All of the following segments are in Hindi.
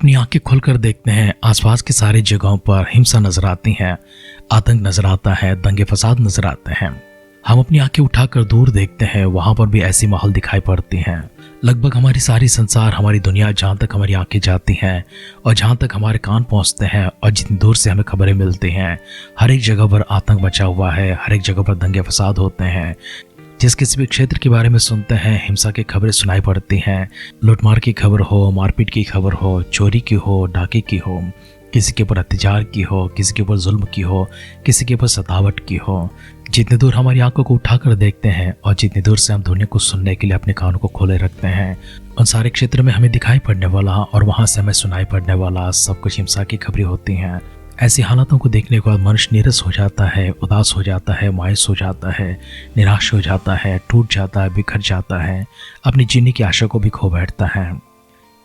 अपनी आंखें खोलकर देखते हैं, आसपास की सारी जगहों पर हिंसा नजर आती है, आतंक नजर आता है, दंगे फसाद नजर आते हैं। हम अपनी आंखें उठाकर दूर देखते हैं, वहां पर भी ऐसी माहौल दिखाई पड़ती हैं। लगभग हमारी सारी संसार, हमारी दुनिया, जहां तक हमारी आंखें जाती हैं और जहां तक हमारे कान पहुंचते हैं और जितनी दूर से हमें खबरें मिलती हैं, हर एक जगह पर आतंक मचा हुआ है, हर एक जगह पर दंगे फसाद होते हैं। जिस किसी भी क्षेत्र के बारे में सुनते हैं, हिंसा की खबरें सुनाई पड़ती हैं। लूटमार की खबर हो, मारपीट की खबर हो, चोरी की हो, डाके की हो, किसी के ऊपर अत्याचार की हो, किसी के ऊपर जुल्म की हो, किसी के ऊपर सतावट की हो। जितनी दूर हमारी आंखों को उठाकर देखते हैं और जितनी दूर से हम दुनिया को सुनने के लिए अपने कानों को खोले रखते हैं, उन सारे क्षेत्र में हमें दिखाई पड़ने वाला और वहां से हमें सुनाई पड़ने वाला सब कुछ हिंसा की खबरें होती हैं। ऐसी हालातों को देखने के बाद मनुष्य नीरस हो जाता है, उदास हो जाता है, मायूस हो जाता है, निराश हो जाता है, टूट जाता है, बिखर जाता है, अपनी जीने की आशा को भी खो बैठता है।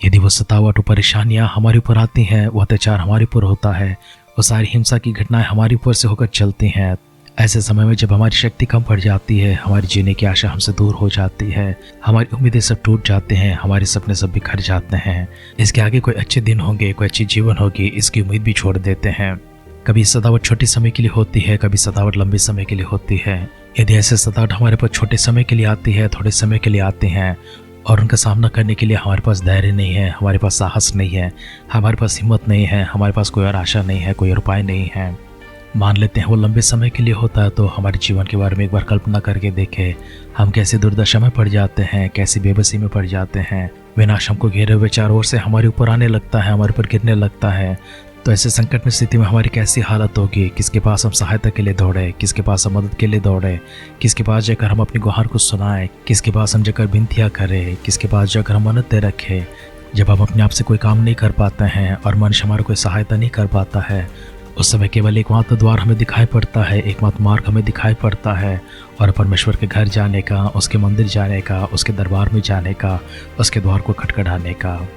यदि वो सतावट और परेशानियां हमारे ऊपर आती हैं, वो अत्याचार हमारे ऊपर होता है, वो सारी हिंसा की घटनाएं हमारे ऊपर से होकर चलती हैं, ऐसे समय में जब हमारी शक्ति कम पड़ जाती है, हमारी जीने की आशा हमसे दूर हो जाती है, हमारी उम्मीदें सब टूट जाते हैं, हमारे सपने सब बिखर जाते हैं, इसके आगे कोई अच्छे दिन होंगे, कोई अच्छी जीवन होगी, इसकी उम्मीद भी छोड़ देते हैं। कभी सतावट छोटे समय के लिए होती है, कभी सतावट लंबे समय के लिए होती है। यदि ऐसे सतावट हमारे पास छोटे समय के लिए आती है, थोड़े समय के लिए आती हैं और उनका सामना करने के लिए हमारे पास धैर्य नहीं है, हमारे पास साहस नहीं है, हमारे पास हिम्मत नहीं है, हमारे पास कोई और आशा नहीं है, कोई और उपाय नहीं है, मान लेते हैं वो लंबे समय के लिए होता है, तो हमारे जीवन के बारे में एक बार कल्पना करके देखें, हम कैसे दुर्दशा में पड़ जाते हैं, कैसी बेबसी में पड़ जाते हैं। विनाश हमको घेरे हुए चारों ओर से हमारे ऊपर आने लगता है, हमारे ऊपर गिरने लगता है। तो ऐसे संकट में स्थिति में हमारी कैसी हालत होगी, किसके पास हम सहायता के लिए दौड़े, किसके पास हम मदद के लिए दौड़े, किसके पास जाकर हम अपनी गुहार को सुनाएं, किसके पास हम जाकर विनतियाँ करें, किसके पास जाकर हम मन्नतें रखें। जब हम अपने आप से कोई काम नहीं कर पाते हैं और मनुष्य हमारा कोई सहायता नहीं कर पाता है, उस समय केवल एकमात्र द्वार हमें दिखाई पड़ता है, एकमात्र मार्ग हमें दिखाई पड़ता है और परमेश्वर के घर जाने का, उसके मंदिर जाने का, उसके दरबार में जाने का, उसके द्वार को खटखटाने का।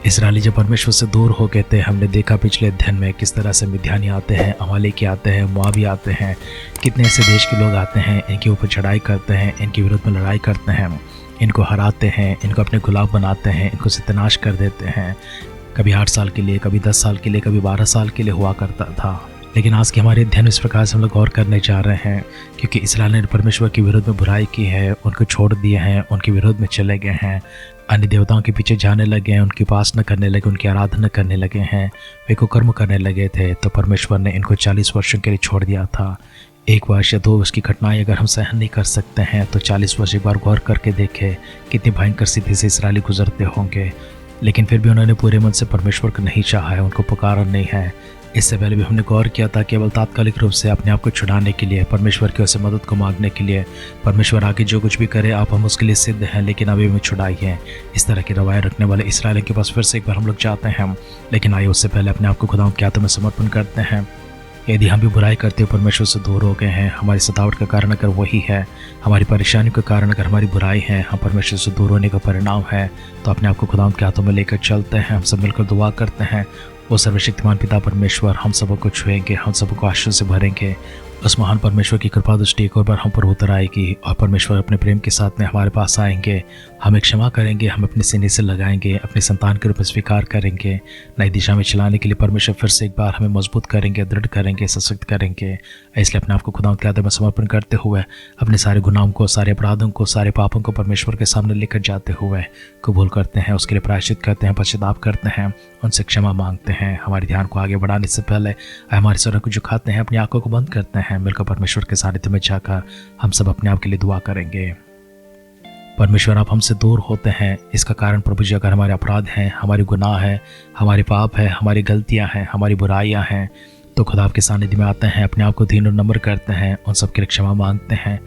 इस्राएली जब परमेश्वर से दूर हो गए थे, हमने देखा पिछले अध्ययन में किस तरह से मिद्यानी आते हैं, अमालेकी आते हैं, मोआबी आते हैं, कितने ऐसे देश के लोग आते हैं, इनके ऊपर चढ़ाई करते हैं, इनके विरुद्ध में लड़ाई करते हैं, इनको हराते हैं, इनको अपने गुलाम बनाते हैं, इनको सत्यानाश कर देते हैं। कभी 8 साल के लिए, कभी 10 साल के लिए, कभी 12 साल के लिए हुआ करता था। लेकिन आज के हमारे अध्ययन इस प्रकार से हम लोग गौर करने जा रहे हैं, क्योंकि इस्राएल ने परमेश्वर के विरुद्ध में बुराई की है, उनको छोड़ दिए हैं, उनके विरोध में चले गए हैं, अन्य देवताओं के पीछे जाने लगे हैं, उनकी उपासना करने लगे, उनकी आराधना करने लगे हैं, वे कुकर्म करने लगे थे। तो परमेश्वर ने इनको 40 वर्षों के लिए छोड़ दिया था। 1 वर्ष या 2 वर्ष की घटनाएं अगर हम सहन नहीं कर सकते हैं, तो 40 वर्ष एक बार गौर करके देखें कितनी भयंकर स्थिति से इस्राएली गुजरते होंगे। लेकिन फिर भी उन्होंने पूरे मन से परमेश्वर को नहीं चाहा है, उनको पुकारा नहीं है। इससे पहले भी हमने गौर किया था, केवल तात्कालिक रूप से अपने आप को छुड़ाने के लिए, परमेश्वर की ओर से मदद को मांगने के लिए, परमेश्वर आगे जो कुछ भी करे आप हम उसके लिए सिद्ध हैं, लेकिन अभी हमें छुड़ाइए। इस तरह की रवायत रखने वाले इस्राएल के पास फिर से एक बार हम लोग जाते हैं, लेकिन आइए उससे पहले अपने आप को खुदा के हाथों में समर्पण करते हैं। यदि हम भी बुराई करते हुए परमेश्वर से दूर हो गए हैं, हमारी सतावट का कारण अगर वही है, हमारी परेशानी का कारण अगर हमारी बुराई है, हम परमेश्वर से दूर होने का परिणाम है, तो अपने आप को खुदा के हाथों में लेकर चलते हैं। हम सब मिलकर दुआ करते हैं, वो सर्वशक्तिमान पिता परमेश्वर हम सबको छुएंगे, हम सबको आशीष से भरेंगे। उस महान परमेश्वर की कृपा दृष्टि एक और बार हम पर उतर आएगी और परमेश्वर अपने प्रेम के साथ में हमारे पास आएंगे, हमें क्षमा करेंगे, हम अपने सीने से लगाएंगे, अपने संतान के रूप में स्वीकार करेंगे। नई दिशा में चलाने के लिए परमेश्वर फिर से एक बार हमें मजबूत करेंगे, दृढ़ करेंगे, सशक्त करेंगे। इसलिए अपने आप को खुदा के हाथों में समर्पण करते हुए अपने सारे गुनाहों को, सारे अपराधों को, सारे पापों को परमेश्वर के सामने लेकर जाते हुए कबूल करते हैं, उसके लिए प्रायश्चित करते हैं, पश्चाताप करते हैं, उनसे क्षमा मांगते हैं। हमारे ध्यान को आगे बढ़ाने से पहले हमारे स्वरों को झुकाते हैं, अपनी आंखों को बंद करते हैं, मिलकर परमेश्वर के सानिध्य में जाकर हम सब अपने आप के लिए दुआ करेंगे। परमेश्वर आप हमसे दूर होते हैं, इसका कारण प्रभु जी अगर हमारे अपराध हैं, हमारे गुनाह है, हमारे पाप है, हमारी गलतियां हैं, हमारी बुराइयां हैं, तो खुदा आपके सानिध्य में आते हैं, अपने आप को दीन और नम्र करते हैं, उन सब के लिए क्षमा मांगते हैं।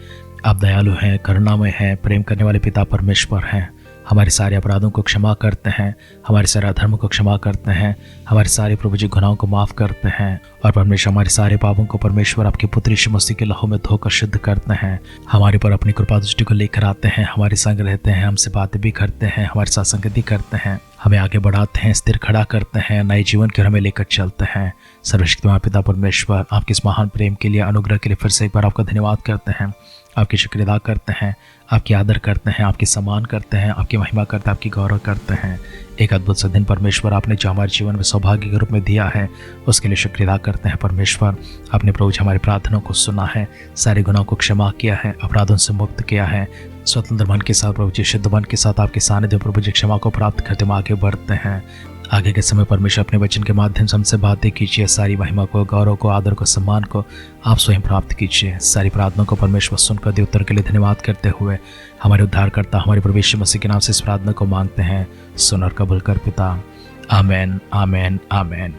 आप दयालु हैं, करुणामय हैं, प्रेम करने वाले पिता परमेश्वर हैं। हमारे सारे अपराधों को क्षमा करते हैं, हमारे सारे अधर्म को क्षमा करते हैं, हमारे सारे प्रभु जी गुनाहों को माफ़ करते हैं और परमेश्वर हमारे सारे पापों को परमेश्वर आपके पुत्र यीशु मसीह के लहू में धोकर शुद्ध करते हैं। हमारे पर अपनी कृपा दृष्टि को लेकर आते हैं, हमारे संग रहते हैं, हमसे बातें भी करते हैं, हमारे साथ संगति करते हैं, हमें आगे बढ़ाते हैं, स्थिर खड़ा करते हैं, नए जीवन की ओर हमें लेकर चलते हैं। सर्वशक्तिमान पिता परमेश्वर आपके इस महान प्रेम के लिए, अनुग्रह के लिए फिर से एक बार आपका धन्यवाद करते हैं, आपकी शुक्र अदा करते हैं, आपकी आदर करते हैं, आपकी सम्मान करते हैं, आपकी महिमा करते हैं, आपकी गौरव करते हैं। एक अद्भुत सा दिन परमेश्वर आपने जो हमारे जीवन में सौभाग्य के रूप में दिया है, उसके लिए शुक्रिया अदा करते हैं। परमेश्वर, आपने प्रभु जी हमारी प्रार्थनाओं को सुना है, सारे गुनाहों को क्षमा किया है, अपराधों से मुक्त किया है। स्वतंत्र मन के साथ प्रभु जी, शुद्ध मन के साथ आपके सानिध्य प्रभु जी क्षमा को प्राप्त करते हम आगे बढ़ते हैं। आगे के समय परमेश्वर अपने वचन के माध्यम से हमसे बातें कीजिए। सारी महिमा को, गौरव को, आदर को, सम्मान को आप स्वयं प्राप्त कीजिए। सारी प्रार्थना को परमेश्वर सुनकर दे उत्तर के लिए धन्यवाद करते हुए हमारे उद्धारकर्ता हमारे प्रभु यीशु मसीह के नाम से इस प्रार्थना को मांगते हैं। सुन और कबूल कर पिता। आमेन, आमेन, आमेन।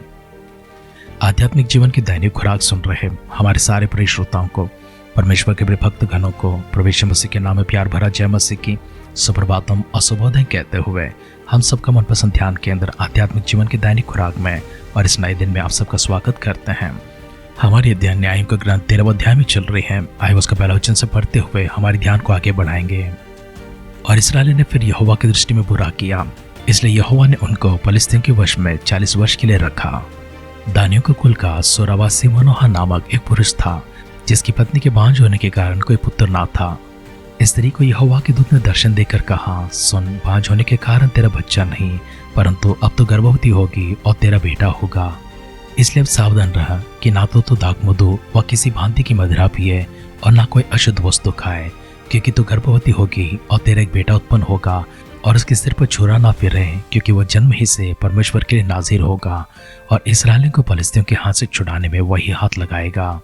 आध्यात्मिक जीवन की दैनिक खुराक सुन रहे हमारे सारे प्रिय श्रोताओं को, परमेश्वर के प्रिय भक्त गणों को प्रभु यीशु मसीह के नाम में प्यार भरा जय मसीह की सुप्रभातम और शुभोदय कहते हुए हम सबका मनपसंद ध्यान केंद्र आध्यात्मिक जीवन की दैनिक खुराक में और इस नए दिन में आप सबका स्वागत करते हैं। हमारी अध्ययन न्यायों का ग्रंथ 13वें अध्याय में चल रही है। आइए उसका पहला वचन से पढ़ते हुए हमारे ध्यान को आगे बढ़ाएंगे। और इस्राएलियों ने फिर यहोवा की दृष्टि में बुरा किया, इसलिए यहोवा ने उनको फलिस्तीन के वश में 40 वर्ष के लिए रखा। दानियों के कुल का सोरावासी मनोहा नामक एक पुरुष था, जिसकी पत्नी के बांझ होने के कारण कोई पुत्र ना था। स्त्री को यहोवा के दूत ने दर्शन देकर कहा, सुन, बांझ होने के कारण तेरा बच्चा नहीं, परंतु अब तो गर्भवती होगी और तेरा बेटा होगा। इसलिए अब सावधान रह कि ना तो दाखमधु व किसी भांति की मदिरा पिए और ना कोई अशुद्ध वस्तु खाए, क्योंकि तू गर्भवती होगी और तेरा एक बेटा उत्पन्न होगा और उसके सिर पर छुरा ना फिरे, क्योंकि वह जन्म ही से परमेश्वर के लिए नाज़ीर होगा और इस्राएलियों को फलिस्तियों के हाथ से छुड़ाने में वही हाथ लगाएगा।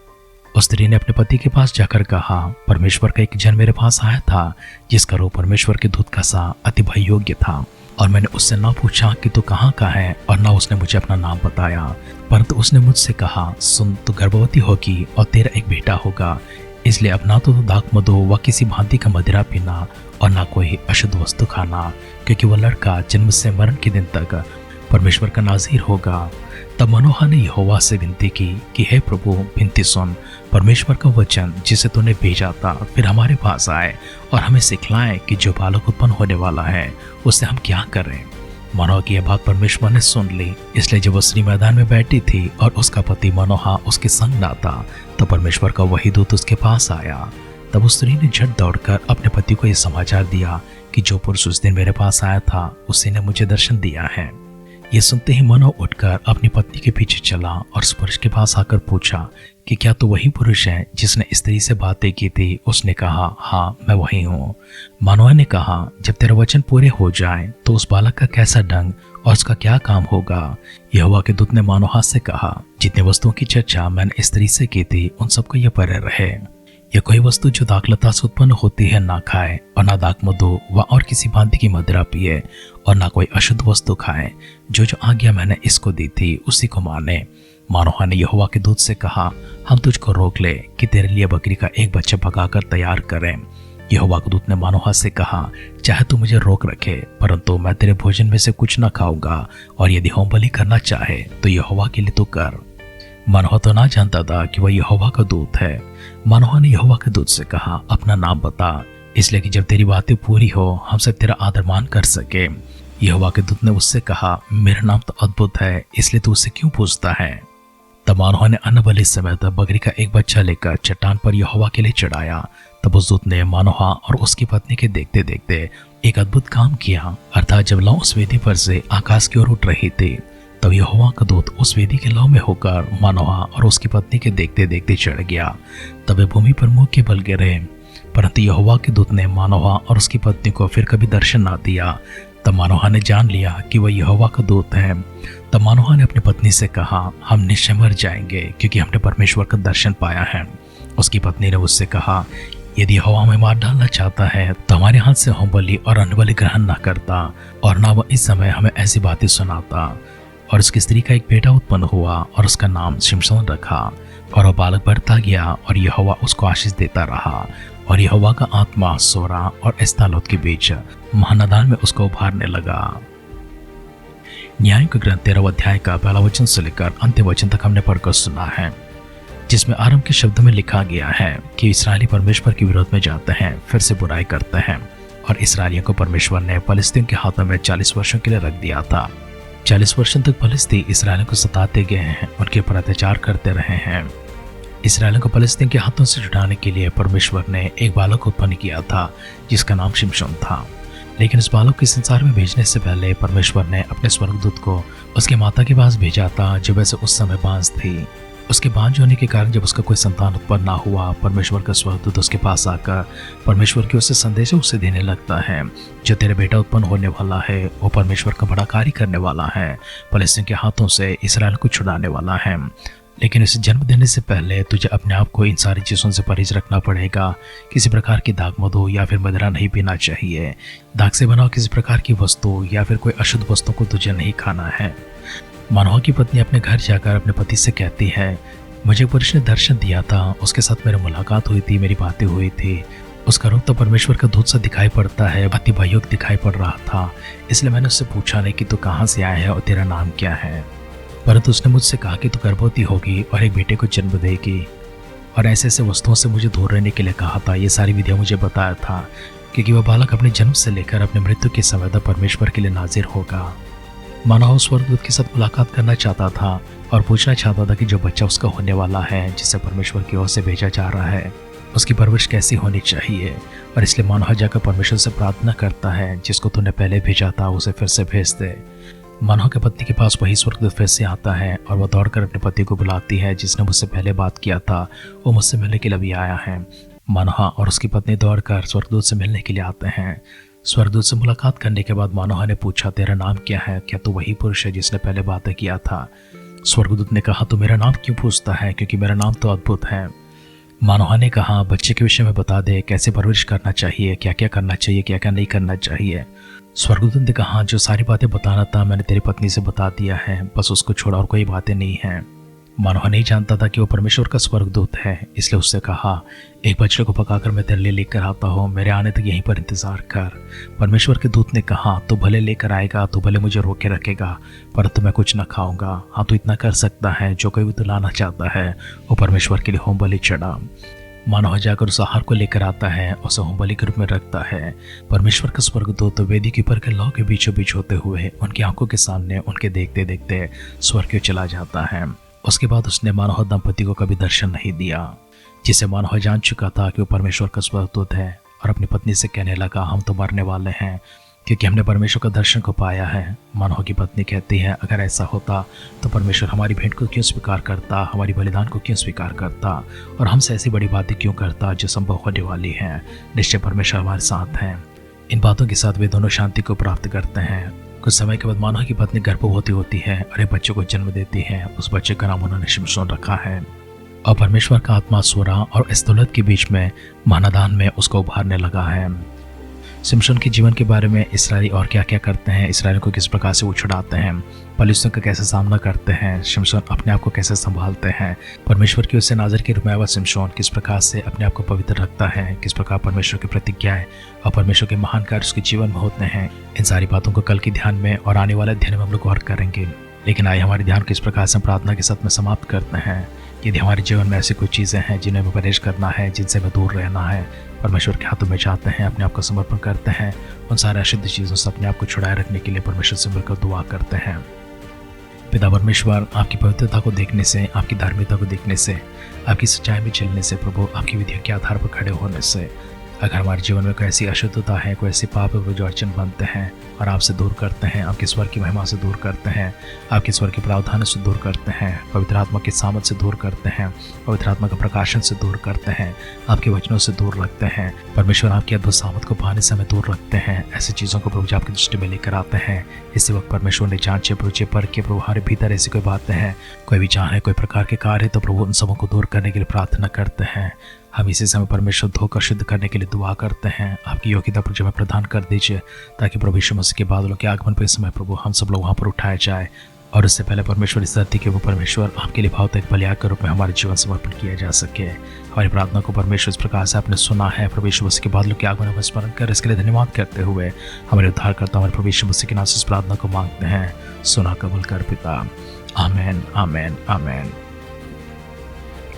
उस स्त्री ने अपने पति के पास जाकर कहा, परमेश्वर का एक जन मेरे पास आया था, जिसका रूप परमेश्वर के दूत का सा अति भययोग्य था, और मैंने उससे न पूछा कि तू कहाँ का है, और न उसने मुझे अपना नाम बताया, परंतु उसने मुझसे कहा, सुन, तू गर्भवती होगी और तेरा एक बेटा होगा। इसलिए अब ना तो दाखमधु व किसी भांति का मदिरा पीना और ना कोई अशुद्ध वस्तु खाना, क्योंकि वह लड़का जन्म से मरण के दिन तक परमेश्वर का नाज़ीर होगा। तब मनोहा ने यहोवा से विनती की कि हे प्रभु, विनती सुन, परमेश्वर का वचन जिसे तूने भेजा था फिर हमारे पास आए और हमें सिखलाए कि जो बालक उत्पन्न होने वाला है उससे हम क्या करें। मनोहा की यह बात परमेश्वर ने सुन ली, इसलिए जब वो स्त्री मैदान में बैठी थी और उसका पति मनोहा उसके संग ना था, तो परमेश्वर का वही दूत उसके पास आया। तब उस स्त्री ने झट दौड़कर अपने पति को यह समाचार दिया कि जो पुरुष उस दिन मेरे पास आया था उसी ने मुझे दर्शन दिया है। ये सुनते ही मनोहा उठकर अपनी पत्नी के पीछे चला और उस पुरुष के पास आकर पूछा कि क्या तू वही पुरुष है जिसने स्त्री से बातें की थी? उसने कहा, हाँ, मैं वही हूँ। मनोहा ने कहा, जब तेरा वचन पूरे हो जाए तो उस बालक का कैसा ढंग और उसका क्या काम होगा? यहोवा के दूत ने मनोहा से कहा, जितने वस्तुओं की चर्चा मैंने स्त्री से की थी उन सबको यह परे रहे। यह कोई वस्तु जो दाखलता से उत्पन्न होती है ना खाए, और ना दाखमधु व और किसी भांति की मदिरा पिए, और ना कोई अशुद्ध वस्तु खाए। जो आज्ञा मैंने इसको दी थी उसी को माने। मनोहा ने यहोवा के दूत से कहा, हम तुझको रोक ले कि तेरे लिए बकरी का एक बच्चा पकाकर तैयार करें। यहोवा के दूत ने मनोहा से कहा, चाहे तू मुझे रोक रखे, परंतु मैं तेरे भोजन में से कुछ न खाऊंगा, और यदि होम बलि करना चाहे तो यहोवा के लिए तू कर। मनोहा तो ना जानता था कि वह यहोवा का दूत है। मनोहा ने यहोवा के दूत से कहा, अपना नाम बता, इसलिए कि जब तेरी बातें पूरी हो हम सब तेरा आदर मान कर सके। यहोवा के दूत ने उससे कहा, मेरा नाम तो अद्भुत है, इसलिए तू उससे क्यों पूछता है? तब मनोहा ने अन्न बलि समेत बकरी का एक बच्चा लेकर चट्टान पर यहोवा के लिए चढ़ाया। तब उस दूत ने मनोहा और उसकी पत्नी के देखते देखते एक अद्भुत काम किया, अर्थात जब लौ उस वेदी पर से आकाश की ओर उठ रही थी, तब यहोवा का दूत उस वेदी के लौ में होकर मनोहा और उसकी पत्नी के देखते देखते चढ़ गया। तब वे भूमि पर मुंह के बल गिरे, परंतु यहोवा के दूत ने मनोहा और उसकी पत्नी को फिर कभी दर्शन ना दिया। तब मनोहा ने जान लिया कि वह यहोवा का दूत है। तब मनोहा ने अपनी पत्नी से कहा, हम निश्चय मर जाएंगे, क्योंकि हमने परमेश्वर का दर्शन पाया है। उसकी पत्नी ने उससे कहा, यदि यहोवा हमें मार डालना चाहता है तो हमारे हाथ से होम बलि और अन्न बलि ग्रहण न करता, और ना वह इस समय हमें ऐसी बातें सुनाता। और उसकी स्त्री का एक बेटा उत्पन्न हुआ और उसका नाम शिमशोन रखा। और वह बालक बढ़ता गया और यहोवा उसको आशीष देता रहा। और यहोवा का आत्मा सोरा और एस्तालोत के बीच महानदान में उसको उभारने लगा। न्याय का ग्रंथ 13वें अध्याय का पहला वचन से लेकर अंतिम वचन तक हमने पढ़कर सुना है, जिसमें आरंभ के शब्द में लिखा गया है कि इस्राएली परमेश्वर के विरोध में जाते हैं, फिर से बुराई करते हैं। और इस्राएलियों को परमेश्वर ने फलिस्तीन के हाथों में 40 वर्षों के लिए रख दिया था। 40 वर्षों तक फलिस्तीन इस्राएलियों को सताते गए हैं, उनके ऊपर अत्याचार करते रहे हैं। इस्राएलियों को फलिस्तीन के हाथों से छुड़ाने के लिए परमेश्वर ने एक बालक उत्पन्न किया था जिसका नाम शिमशोन था। लेकिन इस बालक को इस संसार में भेजने से पहले परमेश्वर ने अपने स्वर्गदूत को उसके माता के पास भेजा था, जो वैसे उस समय बांझ थी। उसके बांझ होने के कारण जब उसका कोई संतान उत्पन्न ना हुआ, परमेश्वर का स्वर्गदूत उसके पास आकर परमेश्वर के उससे संदेश उसे देने लगता है, जो तेरे बेटा उत्पन्न होने वाला है वो परमेश्वर का बड़ा कार्य करने वाला है, फलिस्तीन के हाथों से इसराइल को छुड़ाने वाला है। लेकिन उसे जन्म देने से पहले तुझे अपने आप को इन सारी चीज़ों से परहेज रखना पड़ेगा। किसी प्रकार की दाग मधु या फिर मदिरा नहीं पीना चाहिए। दाग से बनाओ किसी प्रकार की वस्तु या फिर कोई अशुद्ध वस्तु को तुझे नहीं खाना है। मानोहा की पत्नी अपने घर जाकर अपने पति से कहती है, मुझे पुरुष ने दर्शन दिया था, उसके साथ मेरी मुलाकात हुई थी, मेरी बातें हुई थी। उसका रूप तो परमेश्वर का दूत सा दिखाई पड़ता है, अति भयानक दिखाई पड़ रहा था। इसलिए मैंने उससे पूछा नहीं कि तू कहाँ से आया है और तेरा नाम क्या है, परंतु उसने मुझसे कहा कि तू गर्भवती होगी और एक बेटे को जन्म देगी। और ऐसे ऐसे वस्तुओं से मुझे दूर रहने के लिए कहा था। ये सारी विधियाँ मुझे बताया था, क्योंकि वह बालक अपने जन्म से लेकर अपने मृत्यु के समय तक परमेश्वर के लिए नाजिर होगा। मानोहा स्वर्गदूत के साथ मुलाकात करना चाहता था और पूछना चाहता था कि जो बच्चा उसका होने वाला है, जिसे परमेश्वर की ओर से भेजा जा रहा है, उसकी परवरिश कैसी होनी चाहिए। और इसलिए मानोहा जाकर परमेश्वर से प्रार्थना करता है, जिसको तूने पहले भेजा था उसे फिर से भेज दे। मानोहा के पति के पास वही स्वर्गदूत फिर से आता है और वह दौड़कर अपने पति को बुलाती है, जिसने मुझसे पहले बात किया था, वो मुझसे मिलने के लिए भी आया है। मानोहा और उसकी पत्नी दौड़कर स्वर्गदूत से मिलने के लिए आते हैं। स्वर्गदूत से मुलाकात करने के बाद मानोहा ने पूछा, तेरा नाम क्या है? क्या तू वही पुरुष है जिसने पहले बातें किया था? स्वर्गदूत ने कहा, तू मेरा नाम क्यों पूछता है, क्योंकि मेरा नाम तो अद्भुत है। मानोहा ने कहा, बच्चे के विषय में बता दे, कैसे परवरिश करना चाहिए, क्या क्या करना चाहिए, क्या क्या नहीं करना चाहिए। स्वर्गदूत ने कहा, जो सारी बातें बताना था मैंने तेरी पत्नी से बता दिया है, बस उसको छोड़ा और कोई बातें नहीं हैं। मानोहा नहीं जानता था कि वो परमेश्वर का स्वर्गदूत है, इसलिए उससे कहा, एक बछड़े को पकाकर मैं तेरे लिए लेकर आता हूँ, मेरे आने तक यहीं पर इंतजार कर। परमेश्वर के दूत ने कहा, तू भले लेकर आएगा, तू भले मुझे रोके रखेगा, परंतु मैं कुछ न खाऊंगा। हाँ, तू इतना कर सकता है, जो कोई भी तू लाना चाहता है वो परमेश्वर के लिए होम बलि चढ़ा। मानोहा जाकर उस आहार को लेकर आता है, उसे होम बलि के रूप में रखता है। परमेश्वर का स्वर्गदूत वेदी के ऊपर के लौ के बीचों बीच होते हुए उनकी आंखों के सामने उनके देखते देखते स्वर्ग को चला जाता है। उसके बाद उसने मानोहा दंपति को कभी दर्शन नहीं दिया, जिसे मानोहा जान चुका था कि वो परमेश्वर का स्वर्गदूत है, और अपनी पत्नी से कहने लगा, हम तो मरने वाले हैं, क्योंकि हमने परमेश्वर का दर्शन को पाया है। मानोहा की पत्नी कहती है, अगर ऐसा होता तो परमेश्वर हमारी भेंट को क्यों स्वीकार करता, हमारी बलिदान को क्यों स्वीकार करता, और हमसे ऐसी बड़ी बातें क्यों करता जो संभव होने वाली है। निश्चय परमेश्वर हमारे साथ हैं। इन बातों के साथ वे दोनों शांति को प्राप्त करते हैं। कुछ समय के बाद मानोहा की पत्नी गर्भवती होती है और एक बच्चे को जन्म देती है। उस बच्चे का नाम उन्होंने शिमशोन रखा है। और परमेश्वर का आत्मा सूरा और इस्तौलत के बीच में महानादान में उसको उभारने लगा है। शिमशोन के जीवन के बारे में इसराइली और क्या क्या करते हैं, इसराइलियों को किस प्रकार से वो छुड़ाते हैं, फलिस्तीयों का कैसे सामना करते हैं, शिमशोन अपने आप को कैसे संभालते हैं, परमेश्वर की उससे नाज़र के रूप में आया शिमशोन किस प्रकार से अपने आप को पवित्र रखता है, किस प्रकार परमेश्वर की प्रतिज्ञाएं और परमेश्वर के महान कार्य उसके जीवन में होते हैं। इन सारी बातों को कल के ध्यान में और आने वाले ध्यान में हम लोग गौर करेंगे। लेकिन आइए हमारे ध्यान किस प्रकार से प्रार्थना के साथ में समाप्त करते हैं। यदि हमारे जीवन में ऐसी कोई चीज़ें हैं जिन्हें हमें परहेज करना है, जिनसे हमें दूर रहना है, परमेश्वर के हाथों में चाहते हैं, अपने आप को समर्पण करते हैं, उन सारे अशुद्ध चीज़ों से अपने आप को छुड़ाए रखने के लिए परमेश्वर से मिलकर दुआ करते हैं। पिता परमेश्वर, आपकी पवित्रता को देखने से, आपकी धार्मिकता को देखने से, आपकी सच्चाई में चलने से, प्रभु आपकी विधियों के आधार पर खड़े होने से, अगर हमारे जीवन में कोई ऐसी अशुद्धता है, कोई ऐसी पाप है जो अड़चन बनते हैं और आपसे दूर करते हैं, आपके स्वर की महिमा से दूर करते हैं, आपके स्वर के प्रावधान से दूर करते हैं, पवित्र आत्मा के सामर्थ से दूर करते हैं, पवित्र आत्मा का प्रकाशन से दूर करते हैं, आपके वचनों से दूर रखते हैं, परमेश्वर आपकी अद्भुत सामर्थ को पाने से हमें दूर रखते हैं, ऐसी चीज़ों को प्रभु जी आपकी दृष्टि में लेकर आते हैं। इसी वक्त परमेश्वर ने जांचे परुचे पर के प्रभु हमारे भीतर ऐसी कोई बातें हैं, कोई विचार है, कोई प्रकार के कार्य है, तो प्रभु उन सबों को दूर करने के लिए प्रार्थना करते हैं। हम इसी समय परमेश्वर धोकर शुद्ध करने के लिए दुआ करते हैं। आपकी योग्यता प्रभु हमें प्रदान कर दीजिए, ताकि प्रभु यीशु मसीह के बादलों के आगमन पर इस समय प्रभु हम सब लोग वहाँ पर उठाए जाए, और इससे पहले परमेश्वर इस धरती के वो परमेश्वर आपके लिए भावता एक बलियाग के रूप में हमारे जीवन समर्पण किया जा सके। हमारी प्रार्थना को परमेश्वर इस प्रकार से आपने सुना है। प्रभु यीशु मसीह के बादलों के आगमन को स्मरण कर इसके लिए धन्यवाद करते हुए हमारे उद्धारकर्ता हमारे प्रभु यीशु मसीह के नाम से इस प्रार्थना को मांगते हैं। सुना कबूल कर पिता। आमीन, आमीन, आमीन।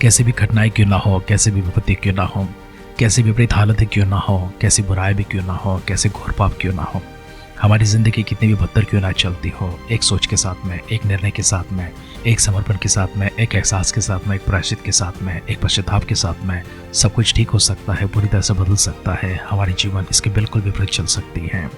कैसी भी घटनाएं क्यों ना हो, कैसे भी विपत्ति क्यों ना हो, कैसी विपरीत हालतें क्यों ना हो, कैसी बुराई भी क्यों ना हो, कैसे घोर पाप क्यों ना हो, हमारी जिंदगी कितनी भी बदतर क्यों ना चलती हो, एक सोच के साथ में, एक निर्णय के साथ में, एक समर्पण के साथ में, एक एहसास के साथ में, एक प्रायश्चित के साथ में, एक पश्चाताप के साथ में सब कुछ ठीक हो सकता है, पूरी तरह से बदल सकता है। हमारी जीवन इसके बिल्कुल विपरीत चल सकती है।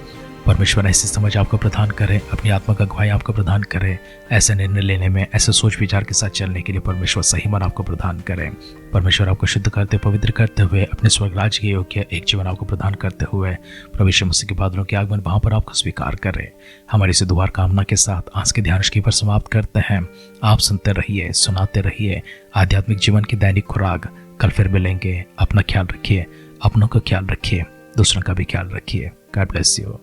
परमेश्वर ऐसी समझ आपको प्रदान करे, अपनी आत्मा का अगुवाई आपको प्रदान करे, ऐसे निर्णय लेने में, ऐसे सोच विचार के साथ चलने के लिए परमेश्वर सही मन आपको प्रदान करे। परमेश्वर आपको शुद्ध करते, पवित्र करते हुए अपने स्वर्ग राज्य के योग्य एक जीवन आपको प्रदान करते हुए प्रभु यीशु मसीह के बादलों के आगमन वहां पर आपको स्वीकार करे। हमारी इस दुआर कामना के साथ आज के ध्यान पर समाप्त करते हैं। आप सुनते रहिए, सुनाते रहिए आध्यात्मिक जीवन की दैनिक खुराक। कल फिर मिलेंगे। अपना ख्याल रखिए, अपनों का ख्याल रखिए, दूसरों का भी ख्याल रखिए। God bless you.